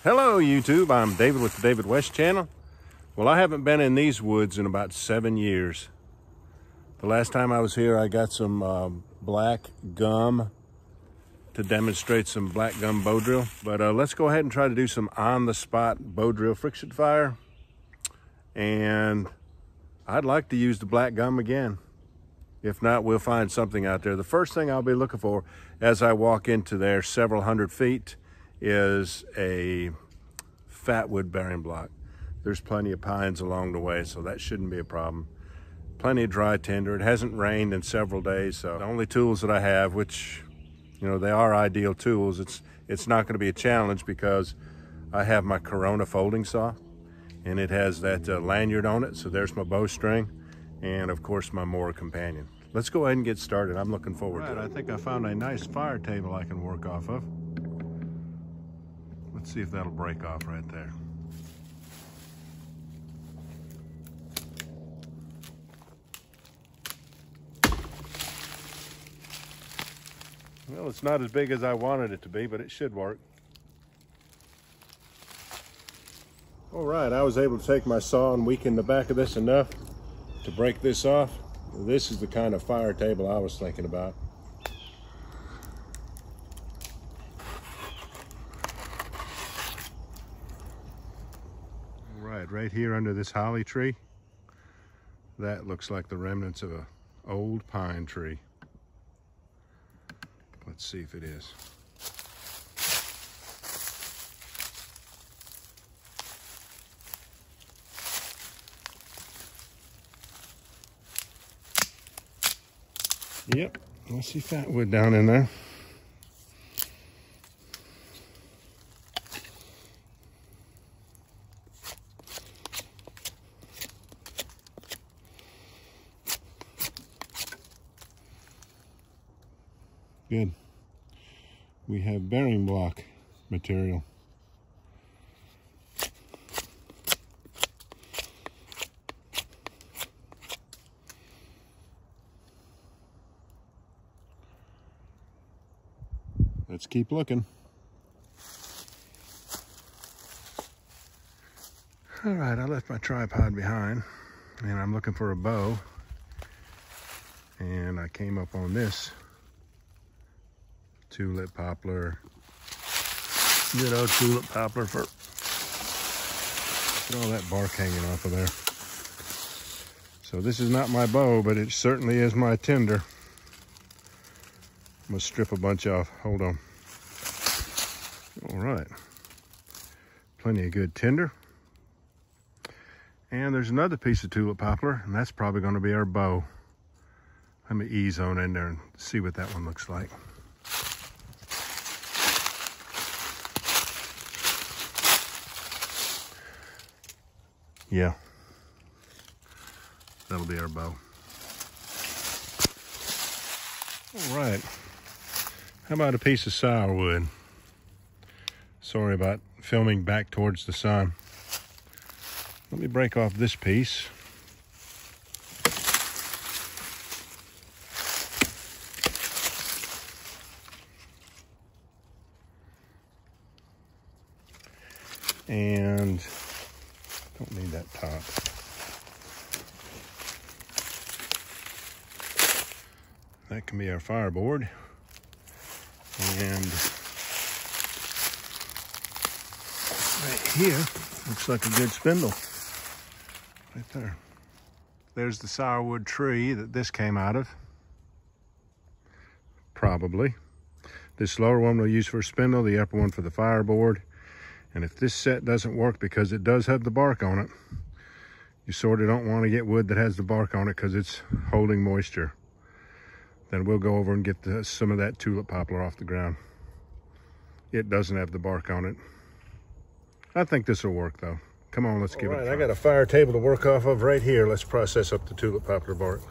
Hello YouTube, I'm David with the David West channel. Well, I haven't been in these woods in about 7 years. The last time I was here, I got some black gum to demonstrate some black gum bow drill. But let's go ahead and try to do some on-the-spot bow drill friction fire. And I'd like to use the black gum again. If not, we'll find something out there. The first thing I'll be looking for as I walk into there several hundred feet is a fatwood bearing block. There's plenty of pines along the way, so that shouldn't be a problem. Plenty of dry tinder. It hasn't rained in several days, so the only tools that I have, which, you know, they are ideal tools, it's not going to be a challenge because I have my Corona folding saw, and it has that lanyard on it, so there's my bowstring, and of course my Mora Companion. Let's go ahead and get started. I'm looking forward to it. I think I found a nice fire table I can work off of. Let's see if that'll break off right there. Well, it's not as big as I wanted it to be, but it should work. All right, I was able to take my saw and weaken the back of this enough to break this off. This is the kind of fire table I was thinking about. Right here under this holly tree, that looks like the remnants of an old pine tree. Let's see if it is. Yep, I see fatwood down in there. Good. We have bearing block material. Let's keep looking. All right, I left my tripod behind and I'm looking for a bow, and I came up on this Tulip Poplar. Good old Tulip Poplar for all that bark hanging off of there. So this is not my bow, but it certainly is my tinder. I'm gonna strip a bunch off. Hold on. All right. Plenty of good tinder. And there's another piece of Tulip Poplar, and that's probably gonna be our bow. Let me ease on in there and see what that one looks like. Yeah, that'll be our bow. All right, how about a piece of sourwood? Sorry about filming back towards the sun. Let me break off this piece. And don't need that top. That can be our fireboard. And right here looks like a good spindle. Right there. There's the sourwood tree that this came out of. Probably. This lower one we'll use for a spindle, the upper one for the fireboard. And if this set doesn't work, because it does have the bark on it, you sort of don't want to get wood that has the bark on it because it's holding moisture. Then we'll go over and get some of that Tulip Poplar off the ground. It doesn't have the bark on it. I think this will work though. Come on, let's give it a try. I got a fire table to work off of right here. Let's process up the Tulip Poplar bark.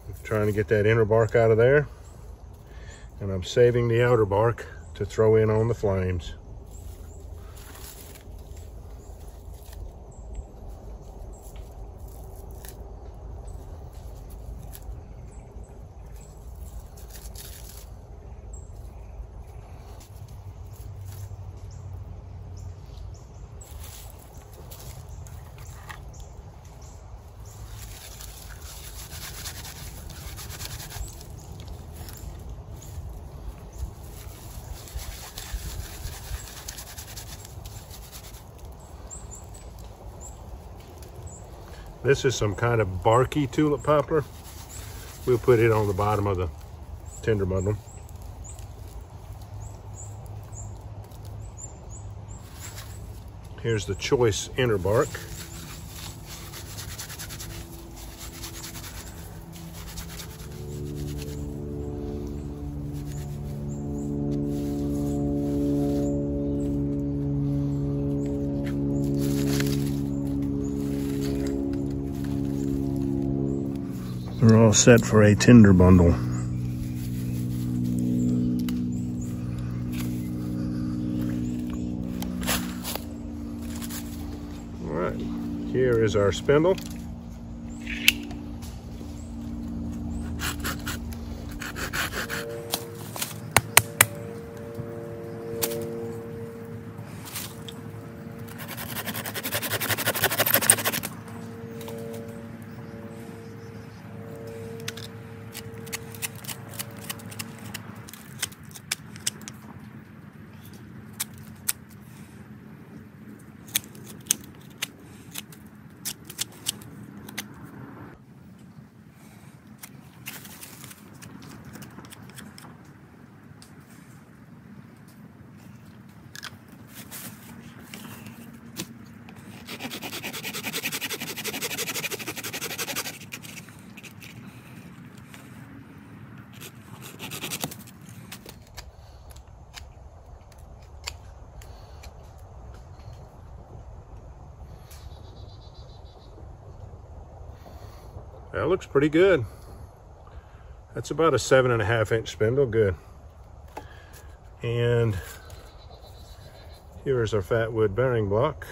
I'm trying to get that inner bark out of there. And I'm saving the outer bark to throw in on the flames. This is some kind of barky tulip poplar. We'll put it on the bottom of the tinder bundle. Here's the choice inner bark. We're all set for a tinder bundle. All right, here is our spindle. That looks pretty good. That's about a 7.5 inch spindle, good. And here is our fatwood bearing block.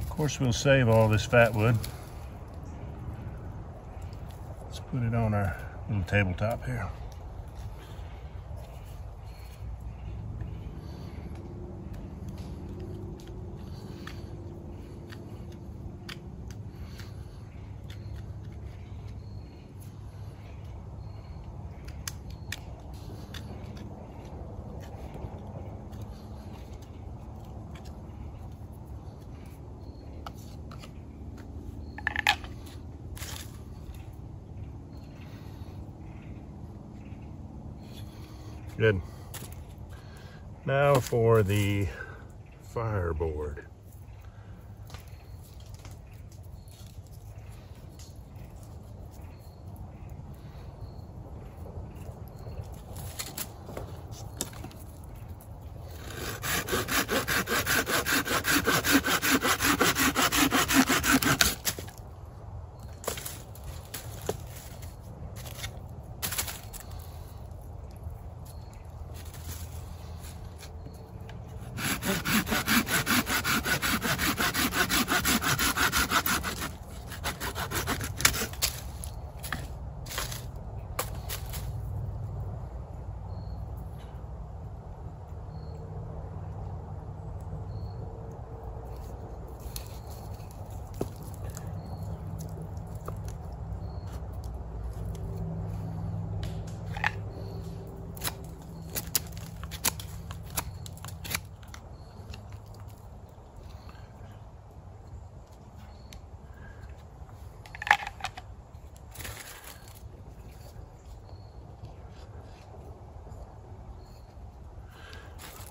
Of course, we'll save all this fatwood. Let's put it on our little tabletop here. Good. Now for the fireboard.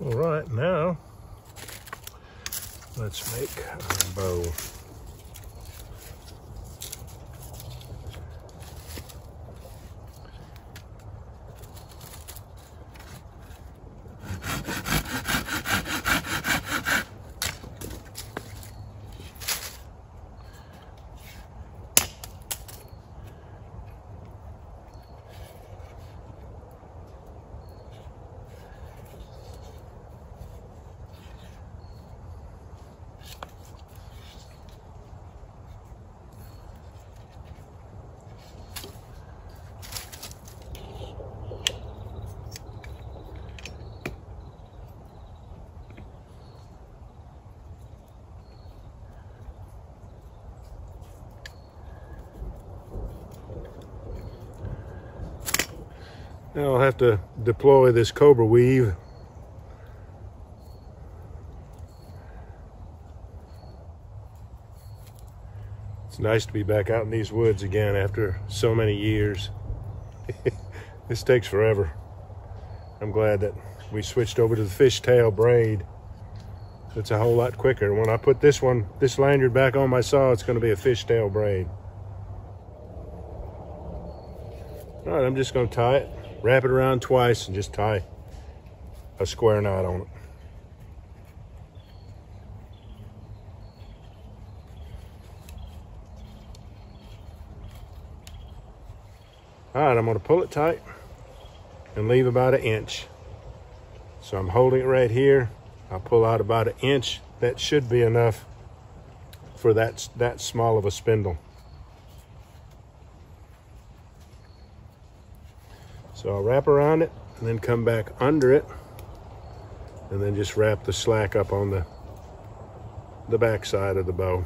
All right, now let's make our bow. Now I'll have to deploy this cobra weave. It's nice to be back out in these woods again after so many years. This takes forever. I'm glad that we switched over to the fishtail braid. It's a whole lot quicker. When I put this lanyard back on my saw, it's going to be a fishtail braid. All right, I'm just going to tie it, wrap it around twice, and just tie a square knot on it. All right, I'm going to pull it tight and leave about 1 inch. So I'm holding it right here. I'll pull out about 1 inch. That should be enough for that small of a spindle. So I'll wrap around it and then come back under it and then just wrap the slack up on the back side of the bow.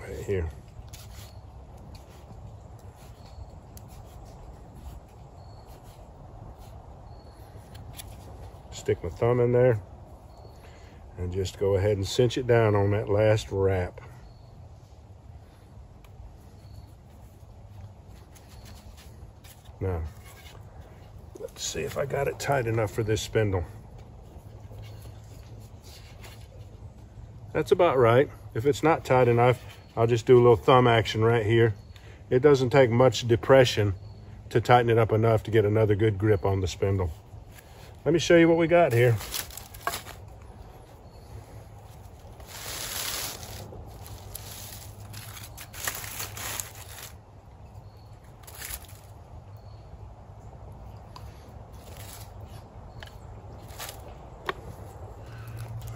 Right here. Stick my thumb in there and just go ahead and cinch it down on that last wrap. Now, let's see if I got it tight enough for this spindle. That's about right. If it's not tight enough, I'll just do a little thumb action right here. It doesn't take much depression to tighten it up enough to get another good grip on the spindle. Let me show you what we got here.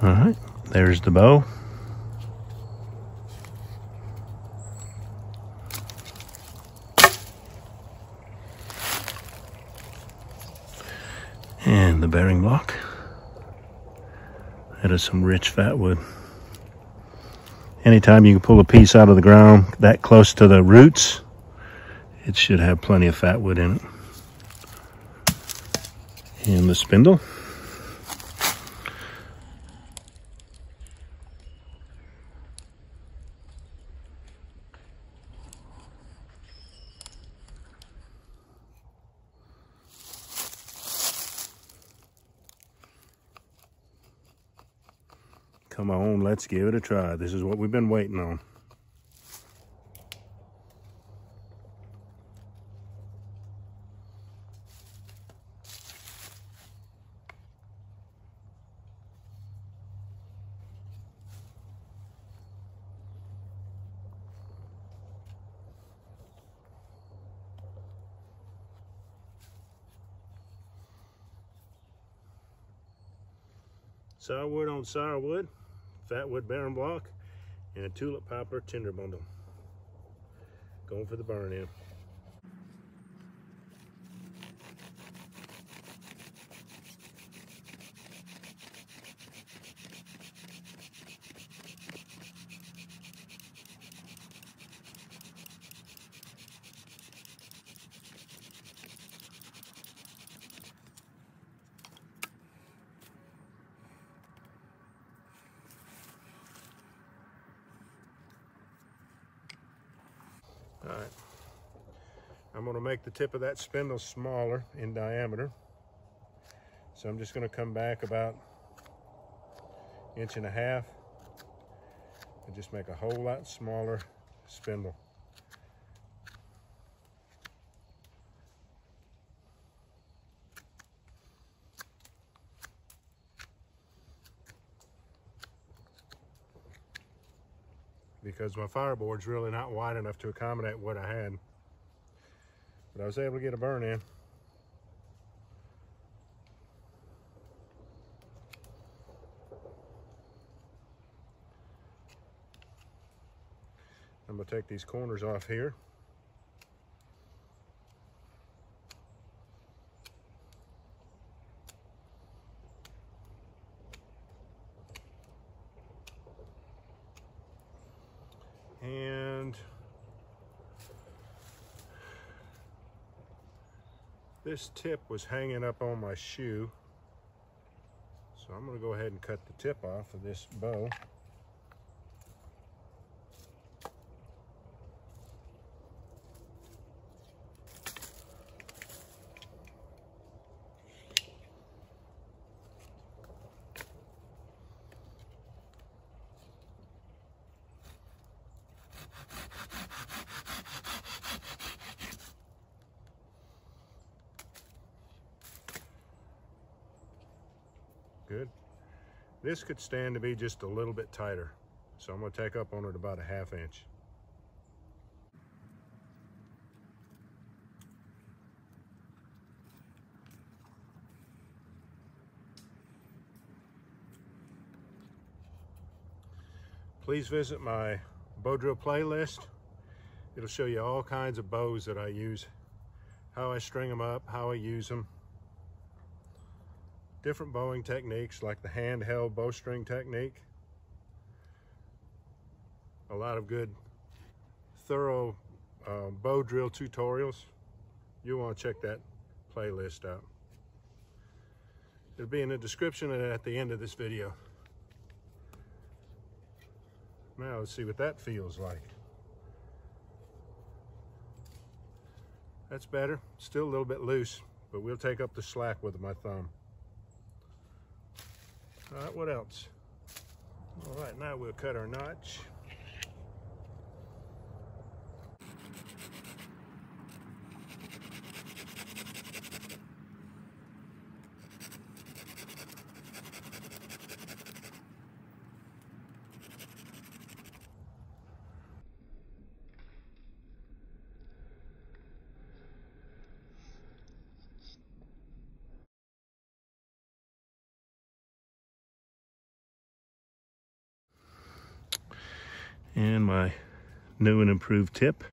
All right, there's the bow. And the bearing block. That is some rich fatwood. Anytime you can pull a piece out of the ground that close to the roots, it should have plenty of fatwood in it. And the spindle. Come on, let's give it a try. This is what we've been waiting on. Sourwood on sourwood, fatwood bearing block, and a Tulip Poplar tinder bundle. Going for the burn in. All right, I'm going to make the tip of that spindle smaller in diameter. So I'm just going to come back about 1.5 inches and just make a whole lot smaller spindle. Because my fireboard's really not wide enough to accommodate what I had. But I was able to get a burn in. I'm gonna take these corners off here. And This tip was hanging up on my shoe, so I'm going to go ahead and cut the tip off of this bow. Good. This could stand to be just a little bit tighter, so I'm going to take up on it about a 1/2 inch. Please visit my bow drill playlist. It'll show you all kinds of bows that I use, how I string them up, how I use them. Different bowing techniques like the handheld bowstring technique. A lot of good, thorough bow drill tutorials. You'll want to check that playlist out. It'll be in the description and at the end of this video. Now let's see what that feels like. That's better. Still a little bit loose, but we'll take up the slack with my thumb. All right, what else? All right, now we'll cut our notch. And my new and improved tip.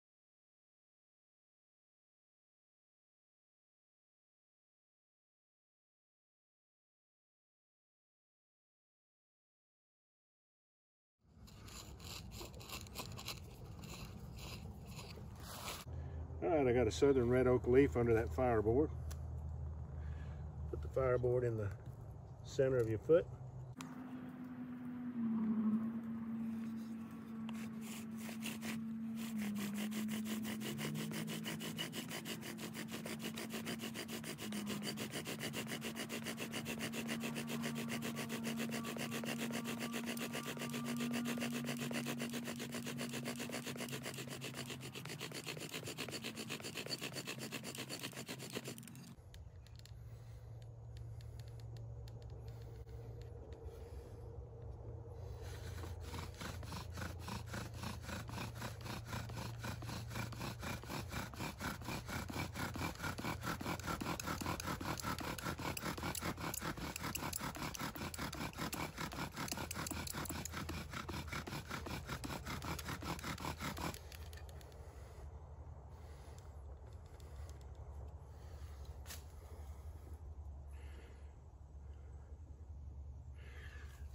All right, I got a southern red oak leaf under that fireboard. Put the fireboard in the center of your foot.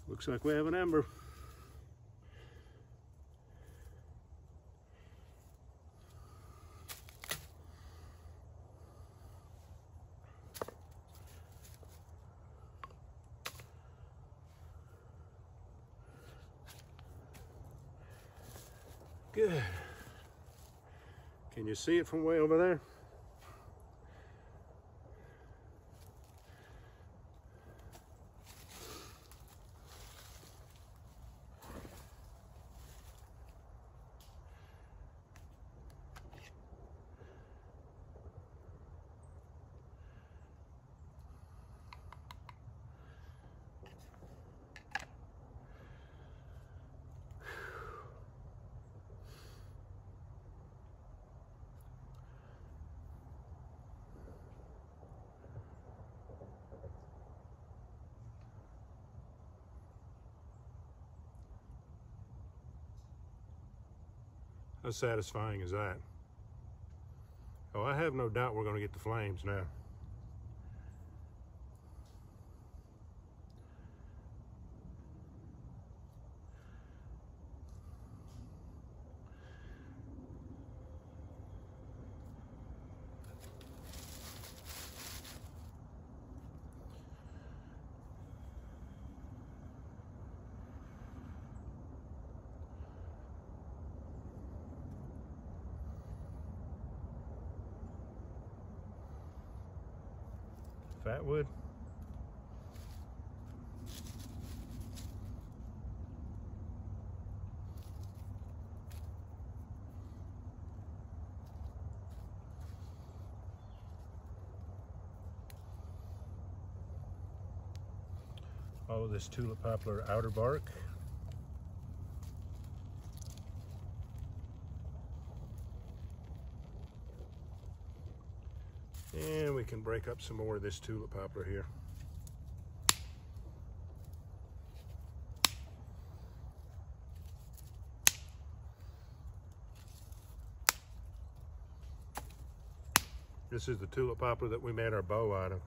Looks like we have an ember. Good. Can you see it from way over there? How satisfying is that? Oh, I have no doubt we're going to get the flames now. fatwood. All of this tulip poplar outer bark. And we can break up some more of this tulip poplar here. This is the tulip poplar that we made our bow out of.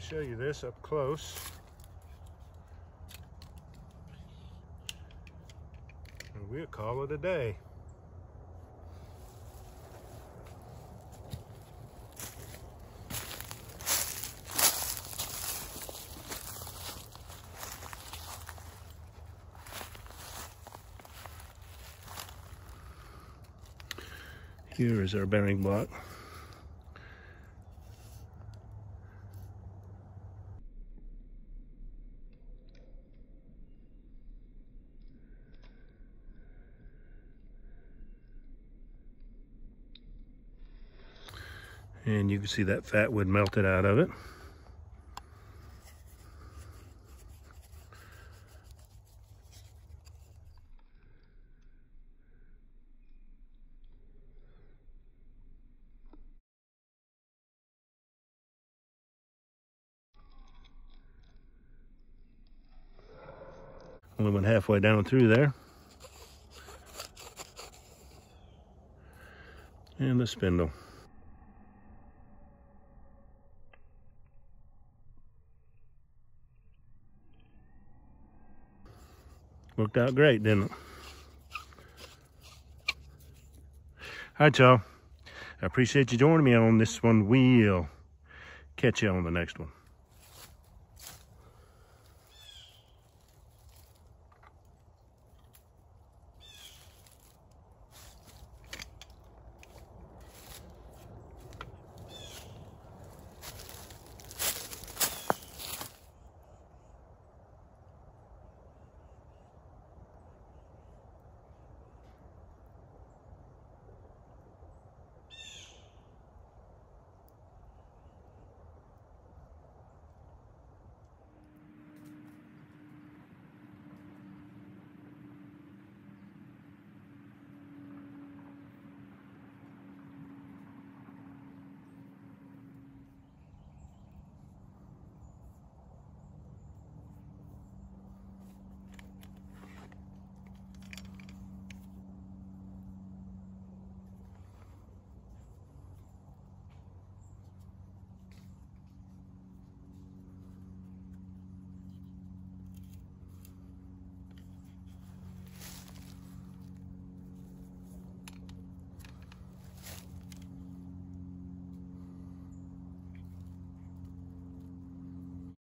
Show you this up close. And we'll call it a day. Here is our bearing block. And you can see that fatwood melted out of it. Only went halfway down through there. And the spindle. Worked out great, didn't it? All right, y'all. I appreciate you joining me on this one. We'll catch you on the next one.